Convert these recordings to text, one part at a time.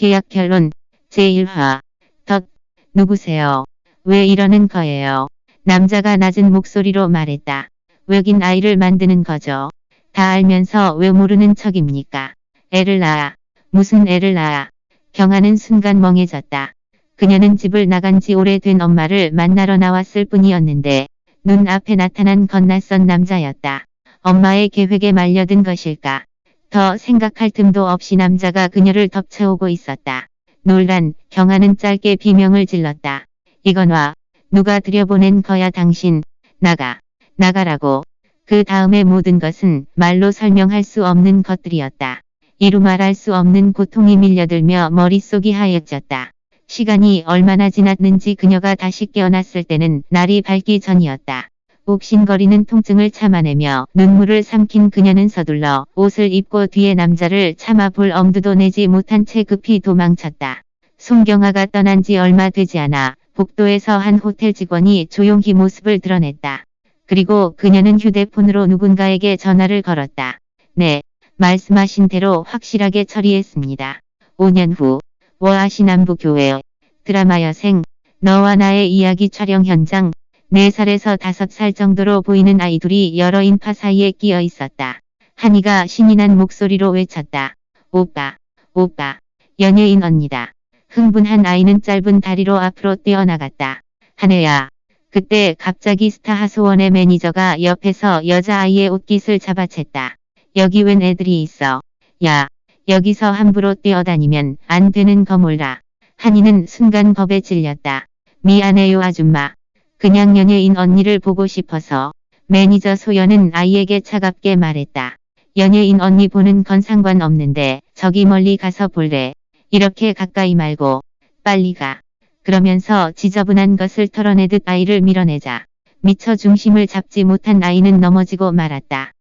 계약 결론. 제1화. 누구세요? 왜 이러는 거예요? 남자가 낮은 목소리로 말했다. 외긴 아이를 만드는 거죠. 다 알면서 왜 모르는 척입니까? 애를 낳아. 무슨 애를 낳아? 경아는 순간 멍해졌다. 그녀는 집을 나간 지 오래된 엄마를 만나러 나왔을 뿐이었는데 눈앞에 나타난 건 낯선 남자였다. 엄마의 계획에 말려든 것일까? 더 생각할 틈도 없이 남자가 그녀를 덮쳐오고 있었다. 놀란 경아는 짧게 비명을 질렀다. 이건화. 누가 들여보낸 거야 당신. 나가라고. 그 다음의 모든 것은 말로 설명할 수 없는 것들이었다. 이루 말할 수 없는 고통이 밀려들며 머릿속이 하얘졌다. 시간이 얼마나 지났는지 그녀가 다시 깨어났을 때는 날이 밝기 전이었다. 욱신거리는 통증을 참아내며 눈물을 삼킨 그녀는 서둘러 옷을 입고 뒤에 남자를 참아 볼 엄두도 내지 못한 채 급히 도망쳤다. 송경아가 떠난 지 얼마 되지 않아 복도에서 한 호텔 직원이 조용히 모습을 드러냈다. 그리고 그녀는 휴대폰으로 누군가에게 전화를 걸었다. 네, 말씀하신 대로 확실하게 처리했습니다. 5년 후 워아시 남부교회 드라마 여생 너와 나의 이야기 촬영 현장. 4살에서 5살 정도로 보이는 아이들이 여러 인파 사이에 끼어 있었다. 한이가 신이 난 목소리로 외쳤다. 오빠. 연예인 언니다. 흥분한 아이는 짧은 다리로 앞으로 뛰어나갔다. 한혜야. 그때 갑자기 스타 하소원의 매니저가 옆에서 여자아이의 옷깃을 잡아챘다. 여기 웬 애들이 있어. 야, 여기서 함부로 뛰어다니면 안 되는 거 몰라. 한이는 순간 겁에 질렸다. 미안해요 아줌마. 그냥 연예인 언니를 보고 싶어서. 매니저 소연은 아이에게 차갑게 말했다. 연예인 언니 보는 건 상관없는데 저기 멀리 가서 볼래. 이렇게 가까이 말고 빨리 가. 그러면서 지저분한 것을 털어내듯 아이를 밀어내자 미처 중심을 잡지 못한 아이는 넘어지고 말았다.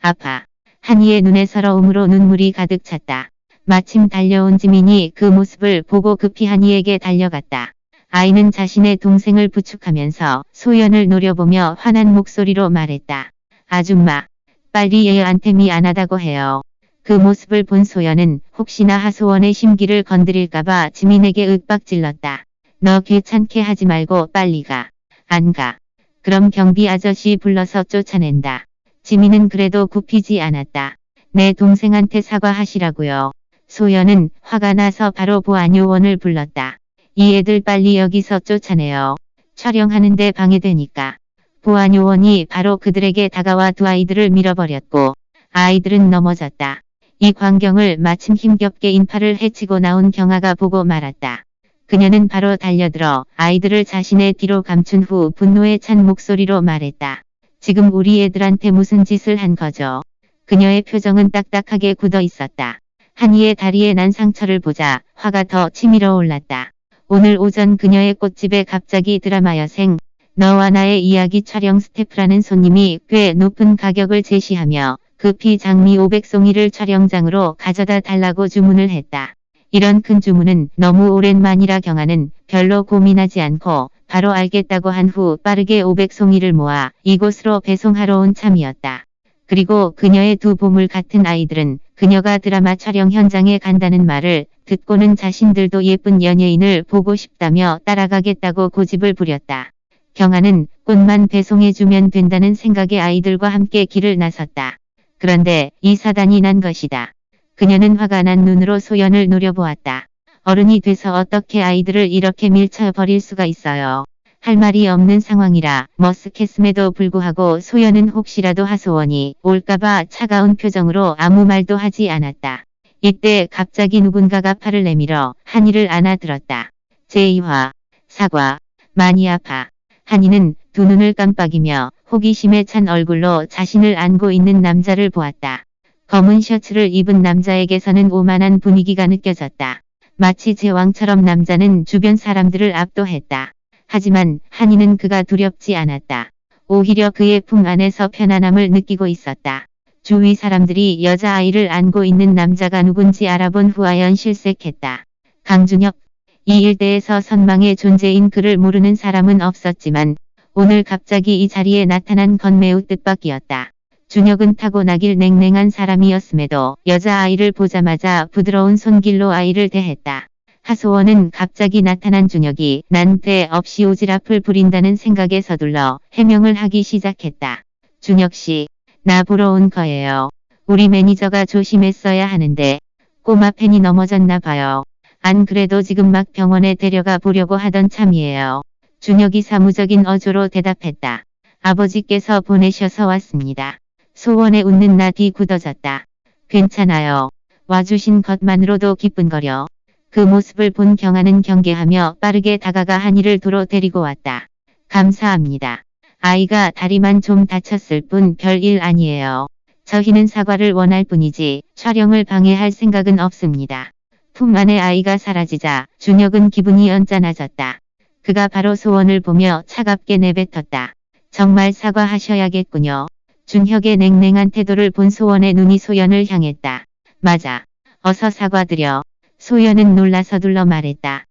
아파. 한이의 눈에 서러움으로 눈물이 가득 찼다. 마침 달려온 지민이 그 모습을 보고 급히 한이에게 달려갔다. 아이는 자신의 동생을 부축하면서 소연을 노려보며 화난 목소리로 말했다. 아줌마, 빨리 얘한테 미안하다고 해요. 그 모습을 본 소연은 혹시나 하소원의 심기를 건드릴까봐 지민에게 윽박질렀다. 너 귀찮게 하지 말고 빨리 가. 안 가. 그럼 경비 아저씨 불러서 쫓아낸다. 지민은 그래도 굽히지 않았다. 내 동생한테 사과하시라고요. 소연은 화가 나서 바로 보안요원을 불렀다. 이 애들 빨리 여기서 쫓아내요. 촬영하는데 방해되니까. 보안요원이 바로 그들에게 다가와 두 아이들을 밀어버렸고 아이들은 넘어졌다. 이 광경을 마침 힘겹게 인파를 헤치고 나온 경아가 보고 말았다. 그녀는 바로 달려들어 아이들을 자신의 뒤로 감춘 후 분노에 찬 목소리로 말했다. 지금 우리 애들한테 무슨 짓을 한 거죠? 그녀의 표정은 딱딱하게 굳어 있었다. 한이의 다리에 난 상처를 보자 화가 더 치밀어 올랐다. 오늘 오전 그녀의 꽃집에 갑자기 드라마 여생 너와 나의 이야기 촬영 스태프라는 손님이 꽤 높은 가격을 제시하며 급히 장미 500송이를 촬영장으로 가져다 달라고 주문을 했다. 이런 큰 주문은 너무 오랜만이라 경아는 별로 고민하지 않고 바로 알겠다고 한 후 빠르게 500송이를 모아 이곳으로 배송하러 온 참이었다. 그리고 그녀의 두 보물 같은 아이들은 그녀가 드라마 촬영 현장에 간다는 말을 듣고는 자신들도 예쁜 연예인을 보고 싶다며 따라가겠다고 고집을 부렸다. 경아는 꽃만 배송해주면 된다는 생각에 아이들과 함께 길을 나섰다. 그런데 이 사단이 난 것이다. 그녀는 화가 난 눈으로 소연을 노려보았다. 어른이 돼서 어떻게 아이들을 이렇게 밀쳐버릴 수가 있어요. 할 말이 없는 상황이라 머쓱했음에도 불구하고 소연은 혹시라도 하소원이 올까봐 차가운 표정으로 아무 말도 하지 않았다. 이때 갑자기 누군가가 팔을 내밀어 한이를 안아들었다. 제2화. 사과. 많이 아파. 한이는 두 눈을 깜빡이며 호기심에 찬 얼굴로 자신을 안고 있는 남자를 보았다. 검은 셔츠를 입은 남자에게서는 오만한 분위기가 느껴졌다. 마치 제왕처럼 남자는 주변 사람들을 압도했다. 하지만 한이는 그가 두렵지 않았다. 오히려 그의 품 안에서 편안함을 느끼고 있었다. 주위 사람들이 여자아이를 안고 있는 남자가 누군지 알아본 후아연 실색했다. 강준혁. 이 일대에서 선망의 존재인 그를 모르는 사람은 없었지만 오늘 갑자기 이 자리에 나타난 건 매우 뜻밖이었다. 준혁은 타고나길 냉랭한 사람이었음에도 여자아이를 보자마자 부드러운 손길로 아이를 대했다. 하소원은 갑자기 나타난 준혁이 난데 없이 오지랖을 부린다는 생각에 서둘러 해명을 하기 시작했다. 준혁씨, 나 보러 온 거예요. 우리 매니저가 조심했어야 하는데 꼬마 팬이 넘어졌나 봐요. 안 그래도 지금 막 병원에 데려가 보려고 하던 참이에요. 준혁이 사무적인 어조로 대답했다. 아버지께서 보내셔서 왔습니다. 소원에 웃는 나 뒤 굳어졌다. 괜찮아요. 와주신 것만으로도 기쁜거려. 그 모습을 본 경아는 경계하며 빠르게 다가가 한이를 도로 데리고 왔다. 감사합니다. 아이가 다리만 좀 다쳤을 뿐 별일 아니에요. 저희는 사과를 원할 뿐이지 촬영을 방해할 생각은 없습니다. 품 안에 아이가 사라지자 준혁은 기분이 언짢아졌다. 그가 바로 소원을 보며 차갑게 내뱉었다. 정말 사과하셔야겠군요. 준혁의 냉랭한 태도를 본 소원의 눈이 소연을 향했다. 맞아. 어서 사과드려. 소연은 놀라 서둘러 말했다.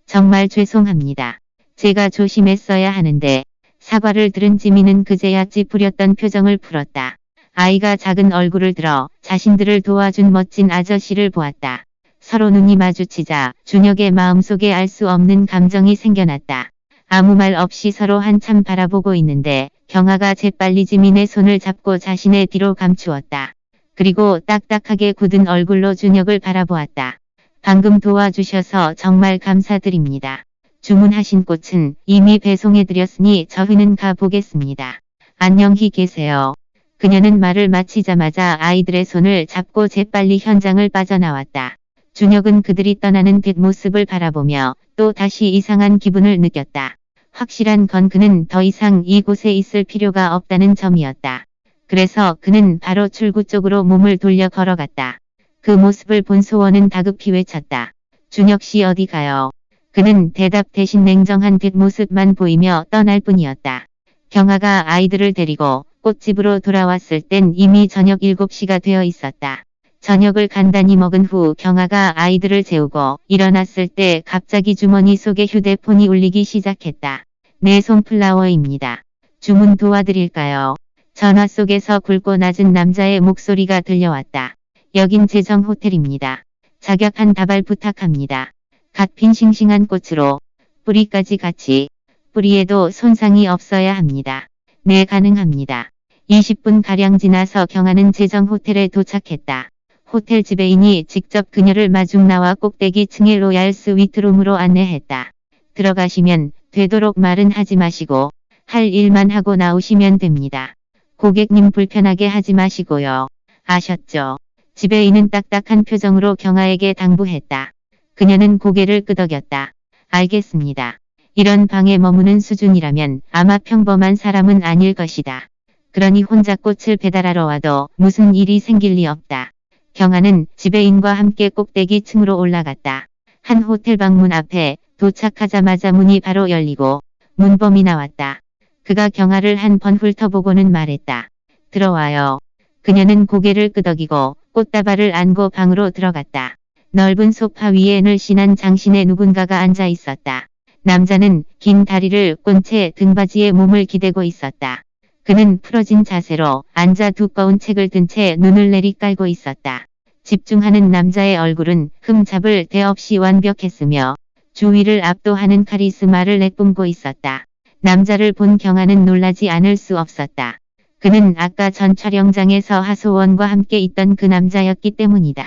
정말 죄송합니다. 제가 조심했어야 하는데. 사과를 들은 지민은 그제야 찌푸렸던 표정을 풀었다. 아이가 작은 얼굴을 들어 자신들을 도와준 멋진 아저씨를 보았다. 서로 눈이 마주치자 준혁의 마음속에 알 수 없는 감정이 생겨났다. 아무 말 없이 서로 한참 바라보고 있는데 경아가 재빨리 지민의 손을 잡고 자신의 뒤로 감추었다. 그리고 딱딱하게 굳은 얼굴로 준혁을 바라보았다. 방금 도와주셔서 정말 감사드립니다. 주문하신 꽃은 이미 배송해드렸으니 저희는 가보겠습니다. 안녕히 계세요. 그녀는 말을 마치자마자 아이들의 손을 잡고 재빨리 현장을 빠져나왔다. 준혁은 그들이 떠나는 뒷모습을 바라보며 또 다시 이상한 기분을 느꼈다. 확실한 건 그는 더 이상 이곳에 있을 필요가 없다는 점이었다. 그래서 그는 바로 출구 쪽으로 몸을 돌려 걸어갔다. 그 모습을 본 소원은 다급히 외쳤다. 준혁씨 어디 가요? 그는 대답 대신 냉정한 뒷모습만 보이며 떠날 뿐이었다. 경아가 아이들을 데리고 꽃집으로 돌아왔을 땐 이미 저녁 7시가 되어 있었다. 저녁을 간단히 먹은 후 경아가 아이들을 재우고 일어났을 때 갑자기 주머니 속에 휴대폰이 울리기 시작했다. 네, 손플라워입니다. 주문 도와드릴까요? 전화 속에서 굵고 낮은 남자의 목소리가 들려왔다. 여긴 재정호텔입니다. 자격한 다발 부탁합니다. 갓 핀 싱싱한 꽃으로 뿌리까지 같이. 뿌리에도 손상이 없어야 합니다. 네, 가능합니다. 20분가량 지나서 경아는 재정호텔에 도착했다. 호텔 지배인이 직접 그녀를 마중 나와 꼭대기 층의 로얄 스위트룸으로 안내했다. 들어가시면 되도록 말은 하지 마시고 할 일만 하고 나오시면 됩니다. 고객님 불편하게 하지 마시고요. 아셨죠? 지배인은 딱딱한 표정으로 경아에게 당부했다. 그녀는 고개를 끄덕였다. 알겠습니다. 이런 방에 머무는 수준이라면 아마 평범한 사람은 아닐 것이다. 그러니 혼자 꽃을 배달하러 와도 무슨 일이 생길 리 없다. 경아는 지배인과 함께 꼭대기 층으로 올라갔다. 한 호텔 방문 앞에 도착하자마자 문이 바로 열리고 문범이 나왔다. 그가 경아를 한 번 훑어보고는 말했다. 들어와요. 그녀는 고개를 끄덕이고 꽃다발을 안고 방으로 들어갔다. 넓은 소파 위에 늘씬한 장신의 누군가가 앉아 있었다. 남자는 긴 다리를 꼰 채 등받이에 몸을 기대고 있었다. 그는 풀어진 자세로 앉아 두꺼운 책을 든 채 눈을 내리깔고 있었다. 집중하는 남자의 얼굴은 흠잡을 데 없이 완벽했으며 주위를 압도하는 카리스마를 내뿜고 있었다. 남자를 본 경아는 놀라지 않을 수 없었다. 그는 아까 전 촬영장에서 하소원과 함께 있던 그 남자였기 때문이다.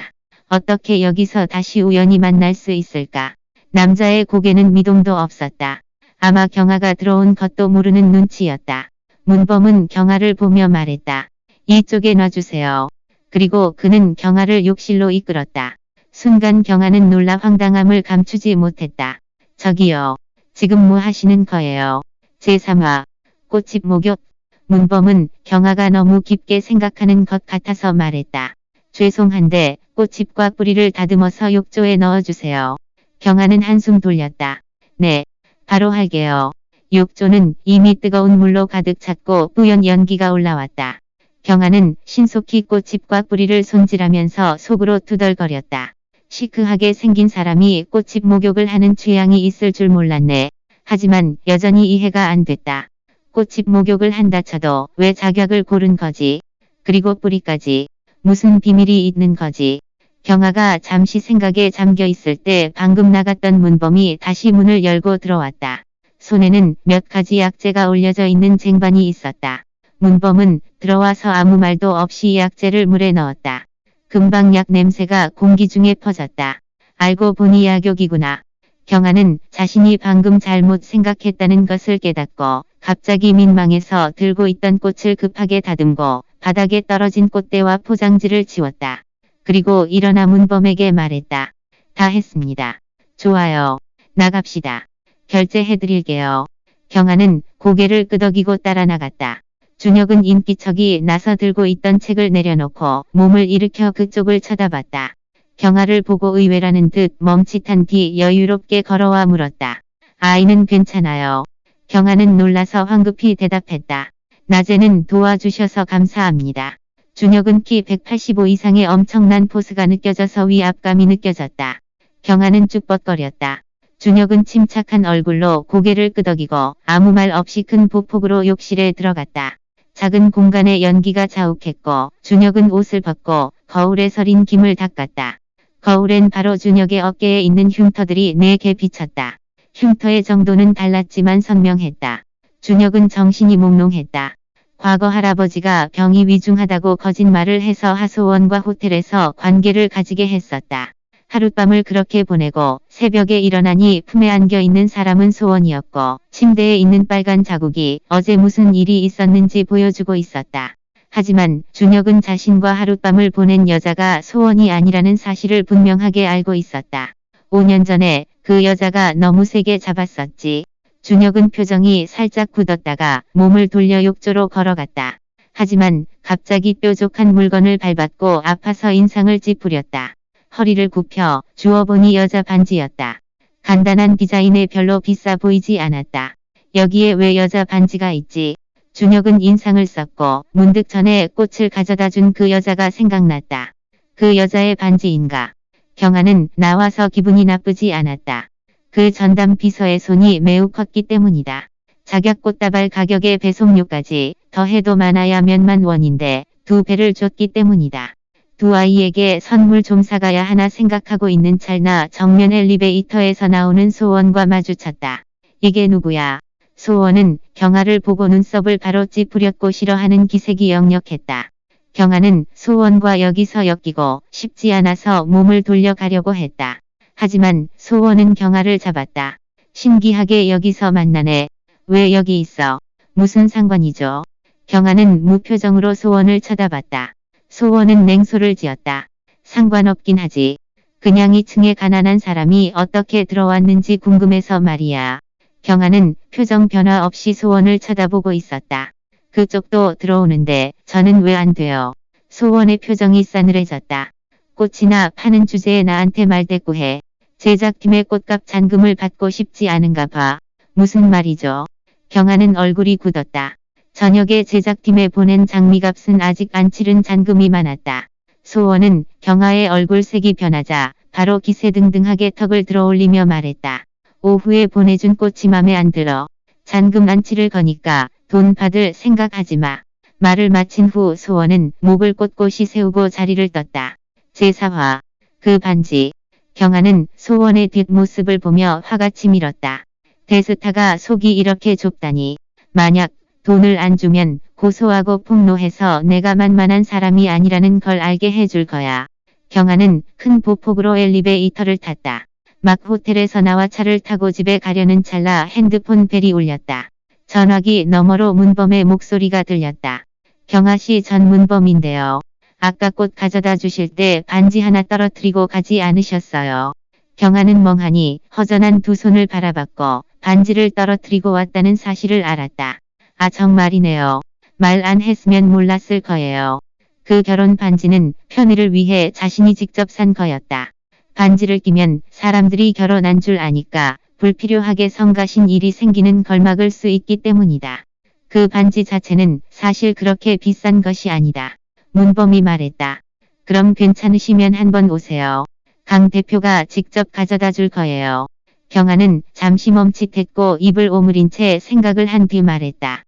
어떻게 여기서 다시 우연히 만날 수 있을까? 남자의 고개는 미동도 없었다. 아마 경아가 들어온 것도 모르는 눈치였다. 문범은 경아를 보며 말했다. 이쪽에 놔주세요. 그리고 그는 경아를 욕실로 이끌었다. 순간 경아는 놀라 황당함을 감추지 못했다. 저기요. 지금 뭐 하시는 거예요? 제3화 꽃집 목욕. 문범은 경아가 너무 깊게 생각하는 것 같아서 말했다. 죄송한데 꽃집과 뿌리를 다듬어서 욕조에 넣어주세요. 경아는 한숨 돌렸다. 네, 바로 할게요. 욕조는 이미 뜨거운 물로 가득 찼고 뿌연 연기가 올라왔다. 경아는 신속히 꽃집과 뿌리를 손질하면서 속으로 투덜거렸다. 시크하게 생긴 사람이 꽃집 목욕을 하는 취향이 있을 줄 몰랐네. 하지만 여전히 이해가 안 됐다. 꽃집 목욕을 한다 쳐도 왜 작약을 고른 거지? 그리고 뿌리까지. 무슨 비밀이 있는 거지? 경아가 잠시 생각에 잠겨 있을 때 방금 나갔던 문범이 다시 문을 열고 들어왔다. 손에는 몇 가지 약재가 올려져 있는 쟁반이 있었다. 문범은 들어와서 아무 말도 없이 약재를 물에 넣었다. 금방 약 냄새가 공기 중에 퍼졌다. 알고 보니 약욕이구나. 경아는 자신이 방금 잘못 생각했다는 것을 깨닫고 갑자기 민망해서 들고 있던 꽃을 급하게 다듬고 바닥에 떨어진 꽃대와 포장지를 치웠다. 그리고 일어나 문범에게 말했다. 다 했습니다. 좋아요. 나갑시다. 결제해드릴게요. 경아는 고개를 끄덕이고 따라 나갔다. 준혁은 인기척이 나서 들고 있던 책을 내려놓고 몸을 일으켜 그쪽을 쳐다봤다. 경아를 보고 의외라는 듯 멈칫한 뒤 여유롭게 걸어와 물었다. 아이는 괜찮아요. 경아는 놀라서 황급히 대답했다. 낮에는 도와주셔서 감사합니다. 준혁은 키 185 이상의 엄청난 포스가 느껴져서 위압감이 느껴졌다. 경아는 쭈뼛거렸다. 준혁은 침착한 얼굴로 고개를 끄덕이고 아무 말 없이 큰 보폭으로 욕실에 들어갔다. 작은 공간에 연기가 자욱했고 준혁은 옷을 벗고 거울에 서린 김을 닦았다. 거울엔 바로 준혁의 어깨에 있는 흉터들이 내게 비쳤다. 흉터의 정도는 달랐지만 선명했다. 준혁은 정신이 몽롱했다. 과거 할아버지가 병이 위중하다고 거짓말을 해서 하소원과 호텔에서 관계를 가지게 했었다. 하룻밤을 그렇게 보내고 새벽에 일어나니 품에 안겨 있는 사람은 소원이었고 침대에 있는 빨간 자국이 어제 무슨 일이 있었는지 보여주고 있었다. 하지만 준혁은 자신과 하룻밤을 보낸 여자가 소원이 아니라는 사실을 분명하게 알고 있었다. 5년 전에 그 여자가 너무 세게 잡았었지. 준혁은 표정이 살짝 굳었다가 몸을 돌려 욕조로 걸어갔다. 하지만 갑자기 뾰족한 물건을 밟았고 아파서 인상을 찌푸렸다. 허리를 굽혀 주워보니 여자 반지였다. 간단한 디자인에 별로 비싸 보이지 않았다. 여기에 왜 여자 반지가 있지? 준혁은 인상을 썼고 문득 전에 꽃을 가져다 준 그 여자가 생각났다. 그 여자의 반지인가? 경아는 나와서 기분이 나쁘지 않았다. 그 전담 비서의 손이 매우 컸기 때문이다. 작약 꽃다발 가격에 배송료까지 더해도 많아야 몇만 원인데 2배를 줬기 때문이다. 두 아이에게 선물 좀 사가야 하나 생각하고 있는 찰나 정면 엘리베이터에서 나오는 소원과 마주쳤다. 이게 누구야? 소원은 경아를 보고 눈썹을 바로 찌푸렸고 싫어하는 기색이 역력했다. 경아는 소원과 여기서 엮이고 싶지 않아서 몸을 돌려가려고 했다. 하지만 소원은 경아를 잡았다. 신기하게 여기서 만나네. 왜 여기 있어? 무슨 상관이죠? 경아는 무표정으로 소원을 쳐다봤다. 소원은 냉소를 지었다. 상관없긴 하지. 그냥 2층에 가난한 사람이 어떻게 들어왔는지 궁금해서 말이야. 경아는 표정 변화 없이 소원을 쳐다보고 있었다. 그쪽도 들어오는데 저는 왜 안 돼요? 소원의 표정이 싸늘해졌다. 꽃이나 파는 주제에 나한테 말대꾸해. 제작팀의 꽃값 잔금을 받고 싶지 않은가 봐. 무슨 말이죠? 경아는 얼굴이 굳었다. 저녁에 제작팀에 보낸 장미값은 아직 안 치른 잔금이 많았다. 소원은 경아의 얼굴색이 변하자 바로 기세등등하게 턱을 들어올리며 말했다. 오후에 보내준 꽃이 맘에 안 들어. 잔금 안 치를 거니까 돈 받을 생각하지 마. 말을 마친 후 소원은 목을 꼿꼿이 세우고 자리를 떴다. 제4화. 그 반지. 경아는 소원의 뒷모습을 보며 화가 치밀었다. 대스타가 속이 이렇게 좁다니. 만약 돈을 안 주면 고소하고 폭로해서 내가 만만한 사람이 아니라는 걸 알게 해줄 거야. 경아는 큰 보폭으로 엘리베이터를 탔다. 막 호텔에서 나와 차를 타고 집에 가려는 찰나 핸드폰 벨이 울렸다. 전화기 너머로 문범의 목소리가 들렸다. 경아씨 전 문범인데요. 아까 꽃 가져다 주실 때 반지 하나 떨어뜨리고 가지 않으셨어요. 경아는 멍하니 허전한 두 손을 바라봤고 반지를 떨어뜨리고 왔다는 사실을 알았다. 아 정말이네요. 말 안 했으면 몰랐을 거예요. 그 결혼 반지는 편의를 위해 자신이 직접 산 거였다. 반지를 끼면 사람들이 결혼한 줄 아니까 불필요하게 성가신 일이 생기는 걸 막을 수 있기 때문이다. 그 반지 자체는 사실 그렇게 비싼 것이 아니다. 문범이 말했다. 그럼 괜찮으시면 한번 오세요. 강 대표가 직접 가져다 줄 거예요. 경아는 잠시 멈칫했고 입을 오므린 채 생각을 한 뒤 말했다.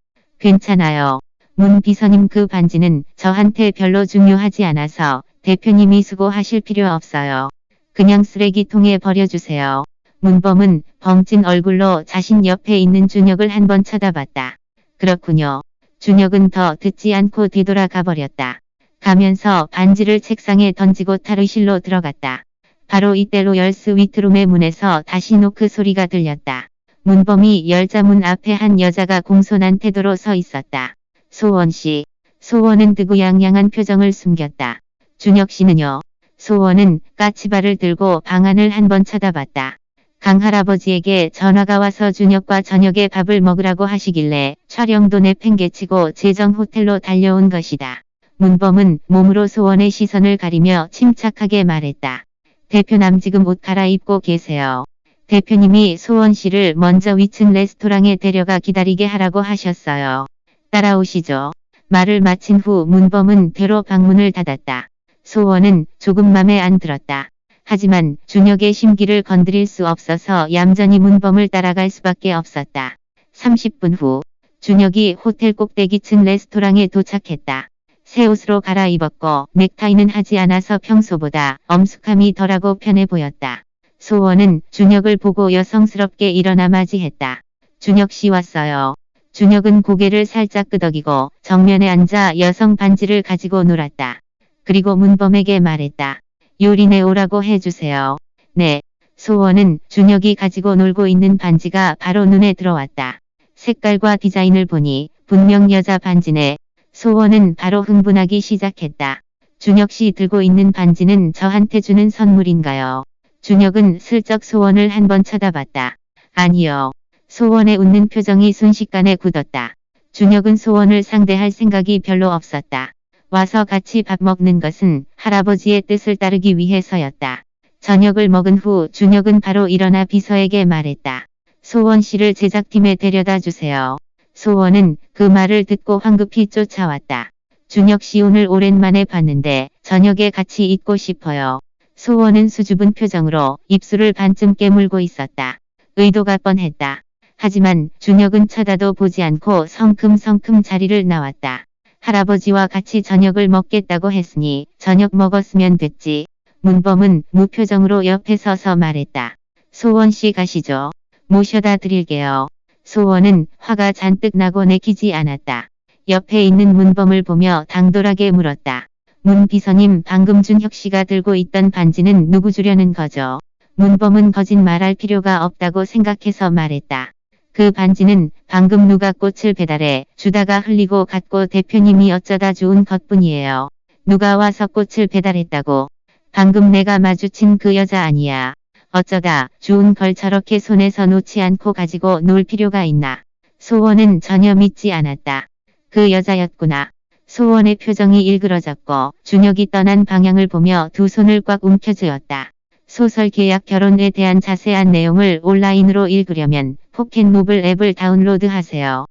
괜찮아요. 문 비서님 그 반지는 저한테 별로 중요하지 않아서 대표님이 수고하실 필요 없어요. 그냥 쓰레기통에 버려주세요. 문범은 벙찐 얼굴로 자신 옆에 있는 준혁을 한번 쳐다봤다. 그렇군요. 준혁은 더 듣지 않고 뒤돌아가 버렸다. 가면서 반지를 책상에 던지고 탈의실로 들어갔다. 바로 이때 로열스 위트룸의 문에서 다시 노크 소리가 들렸다. 문범이 열자 문 앞에 한 여자가 공손한 태도로 서 있었다. 소원씨. 소원은 뜨구양양한 표정을 숨겼다. 준혁씨는요? 소원은 까치발을 들고 방안을 한번 쳐다봤다. 강할아버지에게 전화가 와서 준혁과 저녁에 밥을 먹으라고 하시길래 촬영도 내팽개치고 제정호텔로 달려온 것이다. 문범은 몸으로 소원의 시선을 가리며 침착하게 말했다. 대표남 지금 옷 갈아입고 계세요. 대표님이 소원씨를 먼저 위층 레스토랑에 데려가 기다리게 하라고 하셨어요. 따라오시죠. 말을 마친 후 문범은 대로 방문을 닫았다. 소원은 조금 맘에 안 들었다. 하지만 준혁의 심기를 건드릴 수 없어서 얌전히 문범을 따라갈 수밖에 없었다. 30분 후 준혁이 호텔 꼭대기층 레스토랑에 도착했다. 새 옷으로 갈아입었고 넥타이는 하지 않아서 평소보다 엄숙함이 덜하고 편해 보였다. 소원은 준혁을 보고 여성스럽게 일어나 맞이했다. 준혁씨 왔어요. 준혁은 고개를 살짝 끄덕이고 정면에 앉아 여성 반지를 가지고 놀았다. 그리고 문범에게 말했다. 요리내 오라고 해주세요. 네. 소원은 준혁이 가지고 놀고 있는 반지가 바로 눈에 들어왔다. 색깔과 디자인을 보니 분명 여자 반지네. 소원은 바로 흥분하기 시작했다. 준혁씨 들고 있는 반지는 저한테 주는 선물인가요? 준혁은 슬쩍 소원을 한번 쳐다봤다. 아니요. 소원의 웃는 표정이 순식간에 굳었다. 준혁은 소원을 상대할 생각이 별로 없었다. 와서 같이 밥 먹는 것은 할아버지의 뜻을 따르기 위해서였다. 저녁을 먹은 후 준혁은 바로 일어나 비서에게 말했다. 소원씨를 제작팀에 데려다 주세요. 소원은 그 말을 듣고 황급히 쫓아왔다. 준혁씨 오늘 오랜만에 봤는데 저녁에 같이 있고 싶어요. 소원은 수줍은 표정으로 입술을 반쯤 깨물고 있었다. 의도가 뻔했다. 하지만 준혁은 쳐다도 보지 않고 성큼성큼 자리를 나왔다. 할아버지와 같이 저녁을 먹겠다고 했으니 저녁 먹었으면 됐지. 문범은 무표정으로 옆에 서서 말했다. 소원씨 가시죠. 모셔다 드릴게요. 소원은 화가 잔뜩 나고 내키지 않았다. 옆에 있는 문범을 보며 당돌하게 물었다. 문 비서님 방금 준혁씨가 들고 있던 반지는 누구 주려는 거죠? 문범은 거짓말할 필요가 없다고 생각해서 말했다. 그 반지는 방금 누가 꽃을 배달해 주다가 흘리고 갔고 대표님이 어쩌다 주운 것뿐이에요. 누가 와서 꽃을 배달했다고? 방금 내가 마주친 그 여자 아니야. 어쩌다 주운 걸 저렇게 손에서 놓지 않고 가지고 놀 필요가 있나. 소원은 전혀 믿지 않았다. 그 여자였구나. 소원의 표정이 일그러졌고 준혁이 떠난 방향을 보며 두 손을 꽉 움켜쥐었다. 소설 계약 결혼에 대한 자세한 내용을 온라인으로 읽으려면 포켓노블 앱을 다운로드하세요.